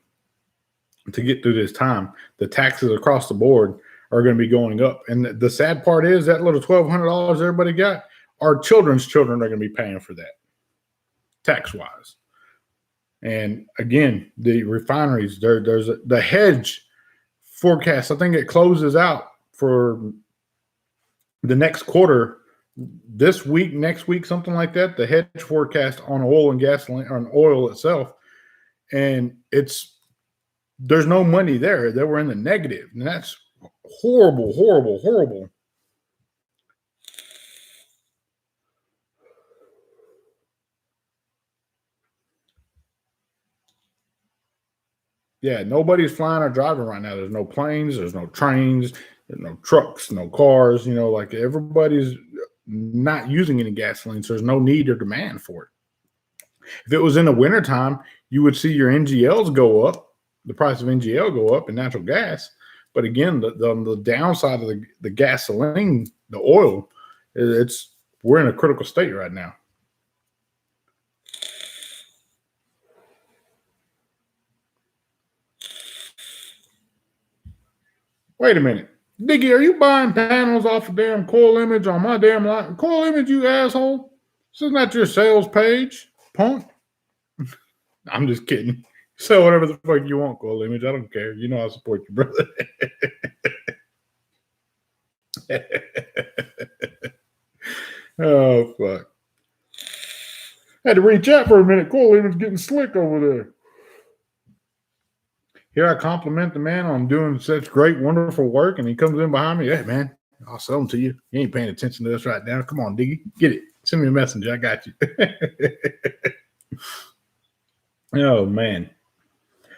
to get through this time. The taxes across the board are going to be going up. And the sad part is that little $1,200 everybody got, our children's children are going to be paying for that tax-wise. And again, the refineries, there's the hedge forecast. I think it closes out for the next quarter, this week, next week, something like that. The hedge forecast on oil and gasoline, on oil itself, and there's no money there. They were in the negative, and that's horrible, horrible, horrible. Yeah, nobody's flying or driving right now. There's no planes, there's no trains, there's no trucks, no cars. Like everybody's not using any gasoline, so there's no need or demand for it. If it was in the wintertime, you would see your NGLs go up, the price of NGL go up, and natural gas. But again, the downside of the gasoline, the oil, we're in a critical state right now. Wait a minute. Diggy, are you buying panels off of damn Coil Image on my damn line? Coil Image, you asshole. This isn't that your sales page, punk? I'm just kidding. Sell whatever the fuck you want, Coil Image. I don't care. You know I support you, brother. Oh, fuck. Had to reach out for a minute. Coil Image getting slick over there. Here I compliment the man on doing such great, wonderful work, and he comes in behind me. Hey, man, I'll sell them to you. You ain't paying attention to this right now. Come on, Diggy. Get it. Send me a messenger. I got you. Oh, man.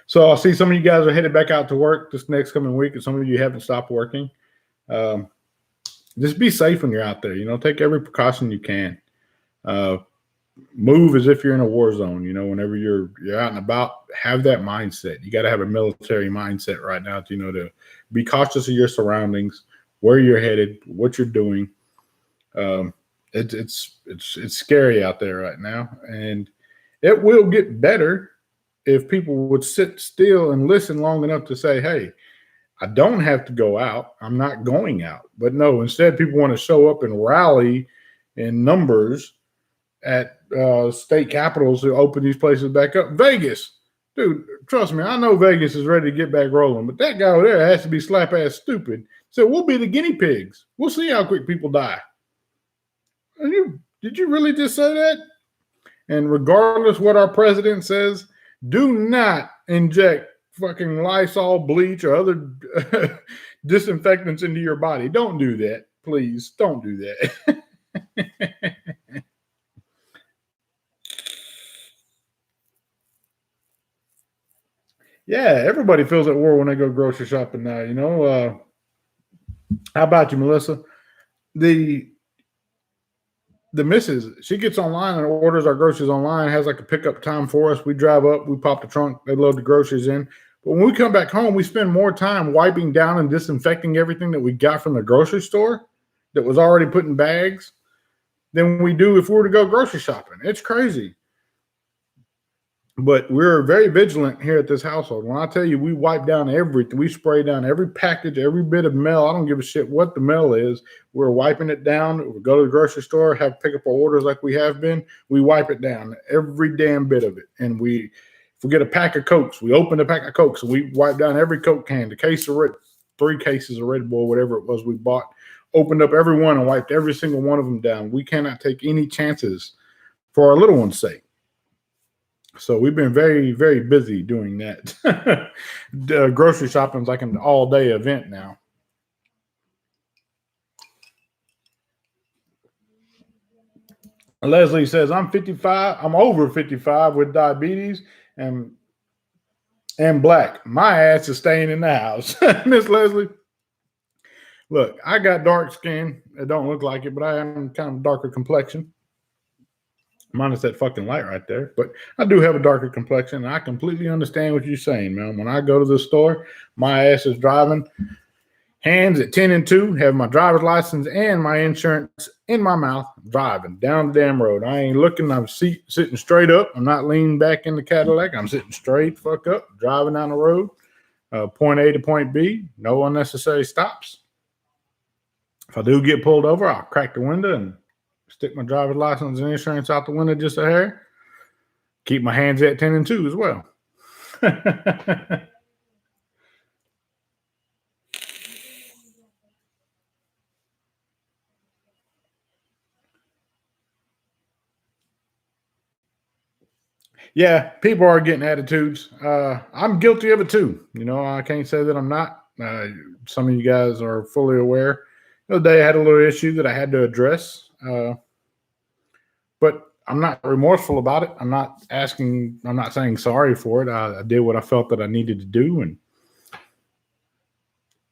So I see some of you guys are headed back out to work this next coming week, and some of you haven't stopped working. Just be safe when you're out there. Take every precaution you can. Move as if you're in a war zone. Whenever you're out and about, have that mindset. You got to have a military mindset right now to be cautious of your surroundings, where you're headed, what you're doing. It's scary out there right now, and it will get better if people would sit still and listen long enough to say, hey, I don't have to go out. I'm not going out. But no, instead people want to show up and rally in numbers at state capitals to open these places back up. Vegas, dude, trust me, I know Vegas is ready to get back rolling, but that guy over there has to be slap ass stupid. So we'll be the guinea pigs. We'll see how quick people die. Did you really just say that? And regardless what our president says, do not inject fucking Lysol, bleach, or other disinfectants into your body. Don't do that. Please, don't do that. Yeah, everybody feels at war when they go grocery shopping now, How about you, Melissa? The missus, she gets online and orders our groceries online, has like a pickup time for us. We drive up, we pop the trunk, they load the groceries in. But when we come back home, we spend more time wiping down and disinfecting everything that we got from the grocery store that was already put in bags than we do if we were to go grocery shopping. It's crazy. But we're very vigilant here at this household. When I tell you we wipe down everything, we spray down every package, every bit of mail. I don't give a shit what the mail is. We're wiping it down. We go to the grocery store, have pick up our orders like we have been. We wipe it down, every damn bit of it. And if we get a pack of Cokes, we open the pack of Cokes and we wipe down every Coke can, the case of Red, 3 cases of Red Bull, whatever it was we bought, opened up every one and wiped every single one of them down. We cannot take any chances for our little one's sake. So we've been very, very busy doing that. Grocery shopping is like an all-day event now. Leslie says, I'm 55. I'm over 55 with diabetes and black. My ass is staying in the house. Miss Leslie, look, I got dark skin. It don't look like it, but I am kind of darker complexion. Minus that fucking light right there. But I do have a darker complexion, and I completely understand what you're saying, man. When I go to the store, my ass is driving hands at 10 and 2, have my driver's license and my insurance in my mouth, driving down the damn road. I ain't looking. I'm sitting straight up. I'm not leaning back in the Cadillac. I'm sitting straight fuck up, driving down the road, point A to point B. No unnecessary stops. If I do get pulled over, I'll crack the window and stick my driver's license and insurance out the window just a hair. Keep my hands at 10 and 2 as well. Yeah, people are getting attitudes. I'm guilty of it too. You know, I can't say that I'm not. Some of you guys are fully aware. The other day I had a little issue that I had to address. But I'm not remorseful about it. I'm not saying sorry for it. I did what I felt that I needed to do. And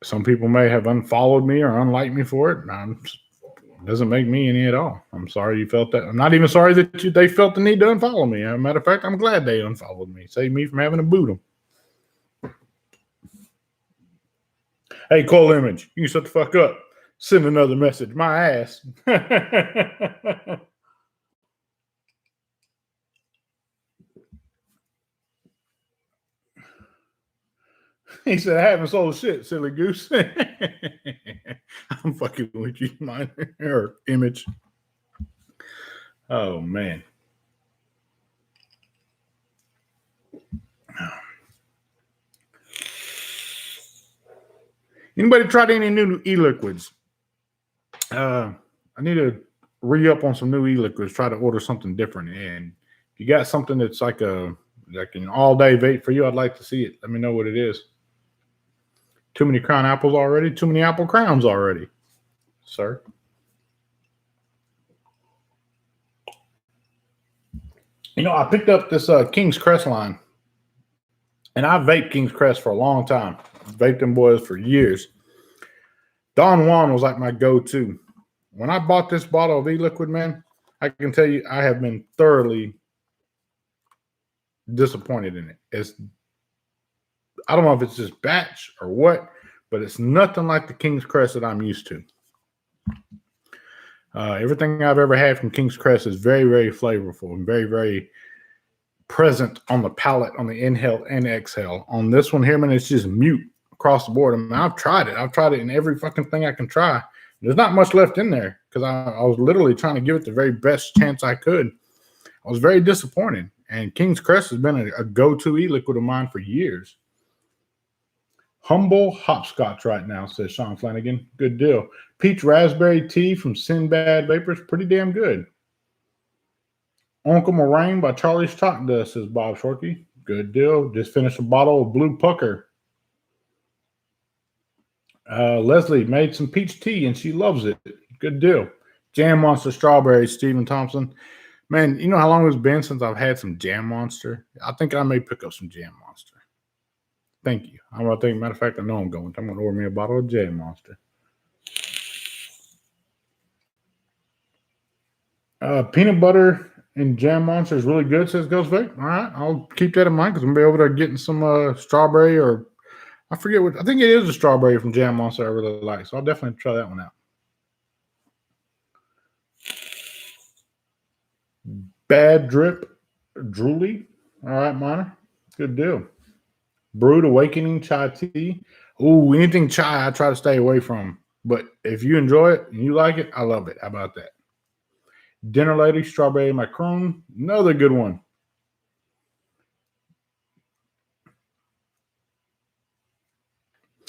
some people may have unfollowed me or unliked me for it. It doesn't make me any at all. I'm sorry you felt that. I'm not even sorry that they felt the need to unfollow me. As a matter of fact, I'm glad they unfollowed me. Save me from having to boot them. Hey, Cole Image, you shut the fuck up. Send another message. My ass. He said, I haven't sold shit, silly goose. I'm fucking with you, mine or Image. Oh, man. Anybody tried any new e-liquids? I need to re-up on some new e-liquids, try to order something different. And if you got something that's like an all-day vape for you, I'd like to see it. Let me know what it is. Too many crown apples already? Too many apple crowns already, sir. You know, I picked up this King's Crest line, and I've vaped King's Crest for a long time. I've vaped them boys for years. Don Juan was like my go-to. When I bought this bottle of e-liquid, man, I can tell you I have been thoroughly disappointed in it. I don't know if it's just batch or what, but it's nothing like the King's Crest that I'm used to. Everything I've ever had from King's Crest is very, very flavorful and very, very present on the palate, on the inhale and exhale. On this one here, man, it's just mute across the board. I mean, I've tried it. I've tried it in every fucking thing I can try. There's not much left in there because I was literally trying to give it the very best chance I could. I was very disappointed. And King's Crest has been a go-to e-liquid of mine for years. Humble hopscotch right now, says Sean Flanagan. Good deal. Peach raspberry tea from Sinbad Vapors. Pretty damn good. Uncle Meringue by Charlie's Chalk Dust, says Bob Shorkey. Good deal. Just finished a bottle of Blue Pucker. Leslie made some peach tea and she loves it. Good deal. Jam Monster Strawberry, Stephen Thompson. Man, you know how long it's been since I've had some Jam Monster? I think I may pick up some Jam Monster. Thank you. I'm going to think, matter of fact, I know I'm going to order me a bottle of Jam Monster. Peanut butter and Jam Monster is really good, says Ghost Vape. All right, I'll keep that in mind because I'm going to be over there getting some strawberry or I forget what, I think it is a strawberry from Jam Monster I really like. So I'll definitely try that one out. Bad Drip Drooly. All right, Miner. Good deal. Brewed Awakening chai tea. Ooh, anything chai I try to stay away from. But if you enjoy it and you like it, I love it. How about that? Dinner Lady Strawberry Macaron. Another good one.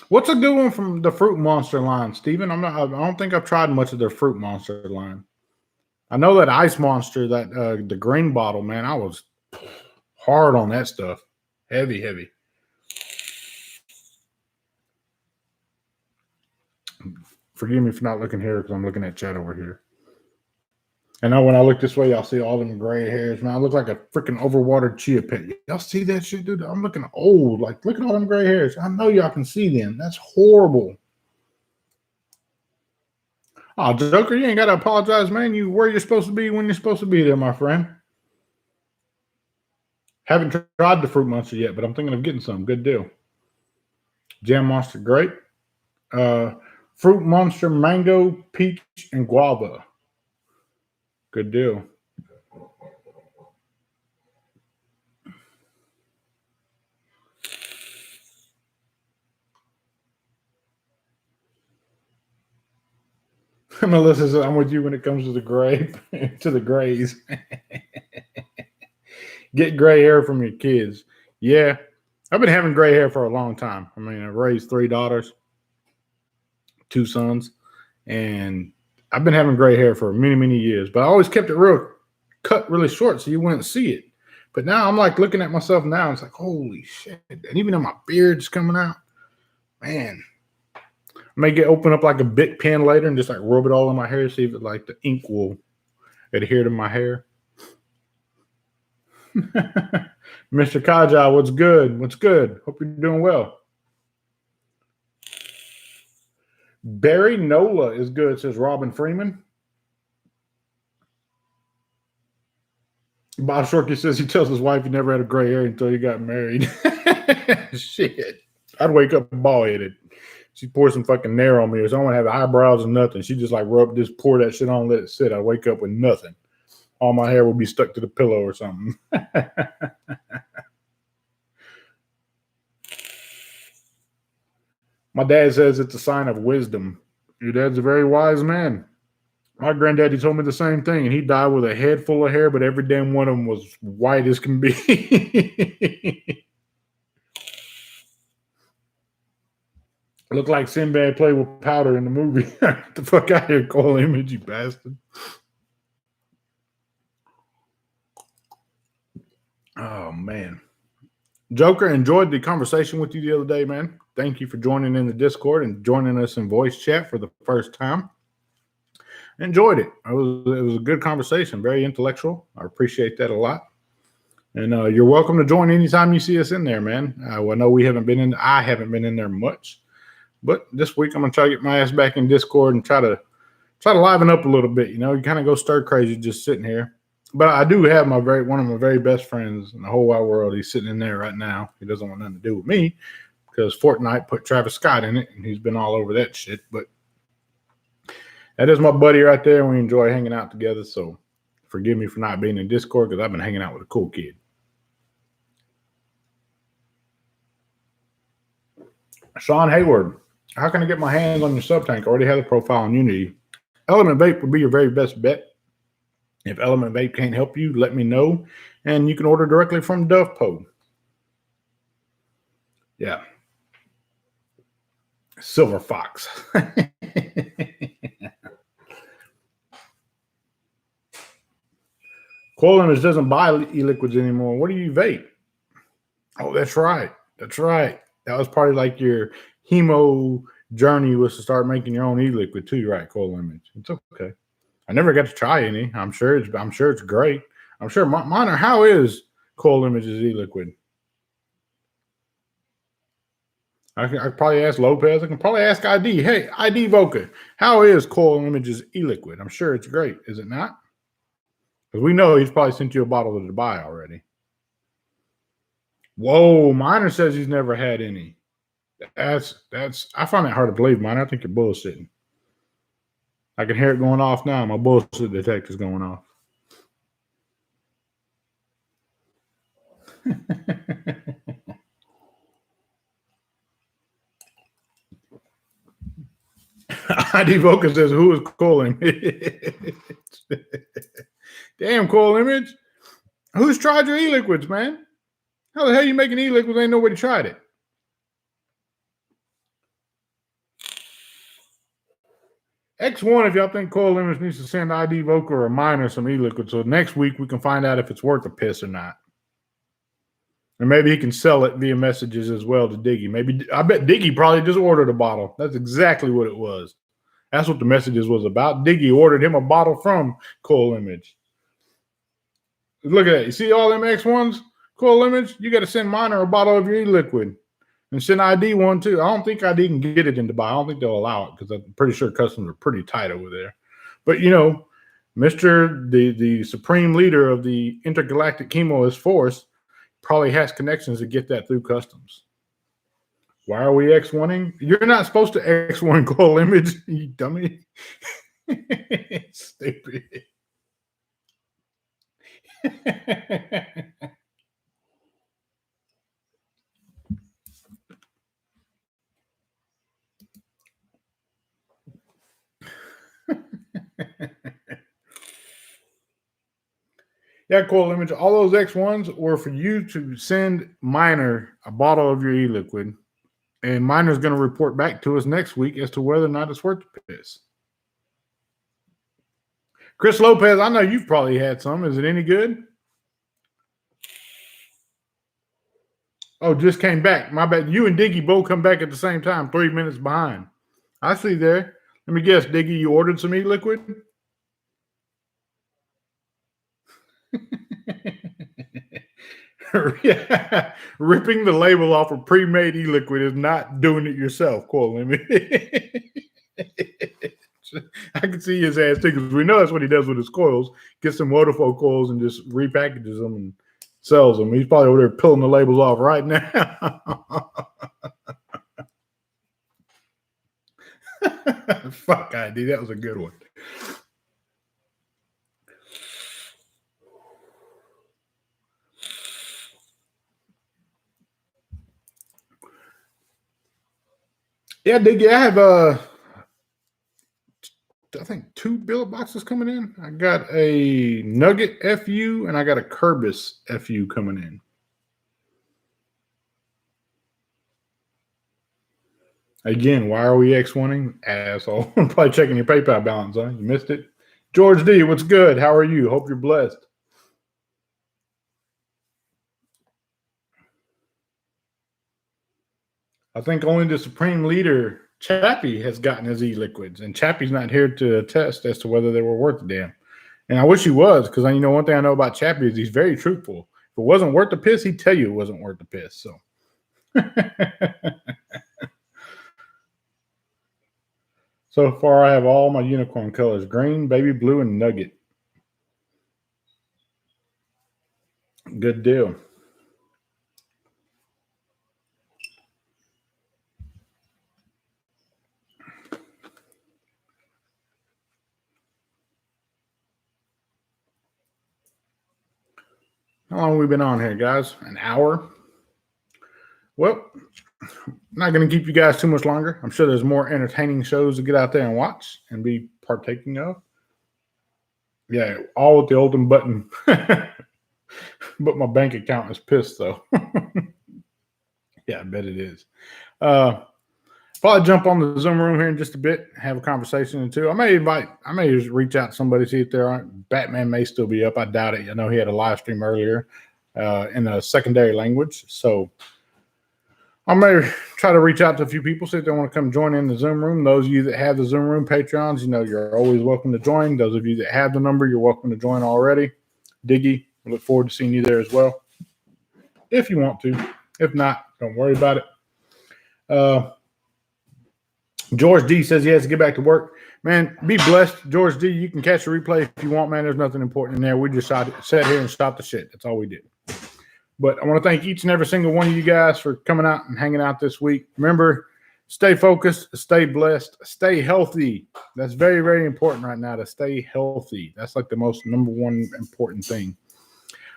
What's a good one from the Fruit Monster line, Steven? I don't think I've tried much of their Fruit Monster line. I know that Ice Monster, that the green bottle, man, I was hard on that stuff. Heavy, heavy. Forgive me for not looking here because I'm looking at chat over here. I know when I look this way, y'all see all them gray hairs. Man, I look like a freaking overwatered chia pet. Y'all see that shit, dude? I'm looking old. Like, look at all them gray hairs. I know y'all can see them. That's horrible. Oh, Joker, you ain't got to apologize, man. You where you're supposed to be when you're supposed to be there, my friend. Haven't tried the Fruit Monster yet, but I'm thinking of getting some. Good deal. Jam Monster, great. Fruit Monster, mango, peach, and guava. Good deal. Melissa says, I'm with you when it comes to the gray, to the grays. Get gray hair from your kids. Yeah, I've been having gray hair for a long time. I mean, I raised 3 daughters, 2 sons, and I've been having gray hair for many, many years. But I always kept it cut really short so you wouldn't see it. But now I'm like looking at myself now, and it's like, holy shit. And even though my beard's coming out, man, I may open up like a Bic pen later and just like rub it all in my hair, see if it, like the ink will adhere to my hair. Mr. Kaja, what's good? What's good? Hope you're doing well. Barry Nola is good, says Robin Freeman. Bob Shorkey says he tells his wife he never had a gray hair until he got married. Shit. I'd wake up bald headed. She pours some fucking nair on me, or so I don't have eyebrows or nothing. She just like pour that shit on, let it sit. I wake up with nothing. All my hair would be stuck to the pillow or something. My dad says it's a sign of wisdom. Your dad's a very wise man. My granddaddy told me the same thing, and he died with a head full of hair, but every damn one of them was white as can be. Looked like Sinbad played with powder in the movie. Get the fuck out of here, Cole Image, you bastard. Oh, man. Joker, enjoyed the conversation with you the other day, man. Thank you for joining in the Discord and joining us in voice chat for the first time. Enjoyed it. It was a good conversation, very intellectual. I appreciate that a lot. And you're welcome to join anytime you see us in there, man. I know I haven't been in there much, but this week I'm gonna try to get my ass back in Discord and try to liven up a little bit. You know, you kind of go stir crazy just sitting here. But I do have one of my very best friends in the whole wide world. He's sitting in there right now. He doesn't want nothing to do with me because Fortnite put Travis Scott in it, and he's been all over that shit. But that is my buddy right there, and we enjoy hanging out together. So forgive me for not being in Discord because I've been hanging out with a cool kid. Sean Hayward, how can I get my hands on your sub tank? I already have a profile on Unity. Element Vape would be your very best bet. If Element Vape can't help you, let me know, and you can order directly from DovePo. Yeah. Silver Fox. Coil Image doesn't buy e-liquids anymore. What do you vape? Oh, that's right. That's right. That was part of like your hemo journey was to start making your own e-liquid too, right? Coil Image. It's okay. I never got to try any. I'm sure it's great. I'm sure Miner, how is Coil Image's e-liquid? I can probably ask Lopez. I can probably ask ID. Hey, ID Voca, how is Coil Image's e-liquid? I'm sure it's great. Is it not? Because we know he's probably sent you a bottle to buy already. Whoa, Miner says he's never had any. That's I find that hard to believe, Miner. I think you're bullshitting. I can hear it going off now. My bullshit detector's going off. ID Voca says, who is Coil Image? Damn, Coil Image. Who's tried your e-liquids, man? How the hell you making e-liquids? Ain't nobody tried it. X1, if y'all think Coil Image needs to send ID Voca or Miner some e-liquid, so next week we can find out if it's worth a piss or not. And maybe he can sell it via messages as well to Diggy. Maybe, I bet Diggy probably just ordered a bottle. That's exactly what it was. That's what the messages was about. Diggy ordered him a bottle from Coil Image. Look at that. You see all them X1s, Coil Image? You got to send Miner a bottle of your e-liquid. And send ID one too. I don't think ID can get it in Dubai. I don't think they'll allow it because I'm pretty sure customs are pretty tight over there. But, you know, Mr. the supreme leader of the intergalactic chemolist force probably has connections to get that through customs. Why are we X1ing? You're not supposed to X1 Coil Image, you dummy. Stupid. Yeah, Coil Image. All those X1s were for you to send Miner a bottle of your e-liquid, and Miner's going to report back to us next week as to whether or not it's worth the piss. Chris Lopez, I know you've probably had some. Is it any good? Oh, just came back. My bad. You and Diggy both come back at the same time, 3 minutes behind. I see there. Let me guess, Diggy, you ordered some e-liquid? Yeah. Ripping the label off of pre-made e-liquid is not doing it yourself, Coil Image. I can see his ass too, because we know that's what he does with his coils. Gets some waterfall coils and just repackages them and sells them. He's probably over there pulling the labels off right now. Fuck ID, that was a good one. Yeah, Diggy, I have I think 2 billet boxes coming in. I got a Nugget FU and I got a Kerbis FU coming in. Again, why are we X1ing? Asshole. Probably checking your PayPal balance, huh? You missed it. George D, what's good? How are you? Hope you're blessed. I think only the supreme leader, Chappie, has gotten his e-liquids, and Chappie's not here to attest as to whether they were worth a damn. And I wish he was, because you know one thing I know about Chappie is he's very truthful. If it wasn't worth the piss, he'd tell you it wasn't worth the piss. So. So far, I have all my unicorn colors: green, baby blue, and nugget. Good deal. How long have we been on here, guys? An hour? Well, I'm not going to keep you guys too much longer. I'm sure there's more entertaining shows to get out there and watch and be partaking of. Yeah, all with the ultimate button. But my bank account is pissed, though. Yeah, I bet it is. Probably jump on the Zoom room here in just a bit, have a conversation or two. I may just reach out to somebody, see if they're on. Batman may still be up. I doubt it. I know he had a live stream earlier in a secondary language. So I may try to reach out to a few people, see if they want to come join in the Zoom room. Those of you that have the Zoom room Patreons, you know, you're always welcome to join. Those of you that have the number, you're welcome to join already. Diggy, I look forward to seeing you there as well, if you want to. If not, don't worry about it. George D says he has to get back to work. Man, be blessed. George D, you can catch a replay if you want, man. There's nothing important in there. We just sat here and stopped the shit. That's all we did. But I want to thank each and every single one of you guys for coming out and hanging out this week. Remember, stay focused, stay blessed, stay healthy. That's very, very important right now, to stay healthy. That's like the most number one important thing.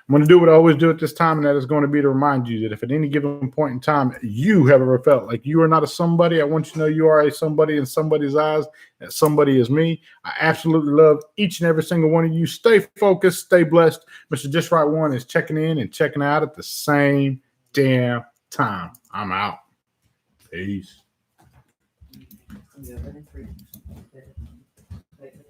I'm going to do what I always do at this time, and that is going to be to remind you that if at any given point in time you have ever felt like you are not a somebody, I want you to know you are a somebody in somebody's eyes. That somebody is me. I absolutely love each and every single one of you. Stay focused, stay blessed. Mr. Just Right One is checking in and checking out at the same damn time. I'm out. Peace.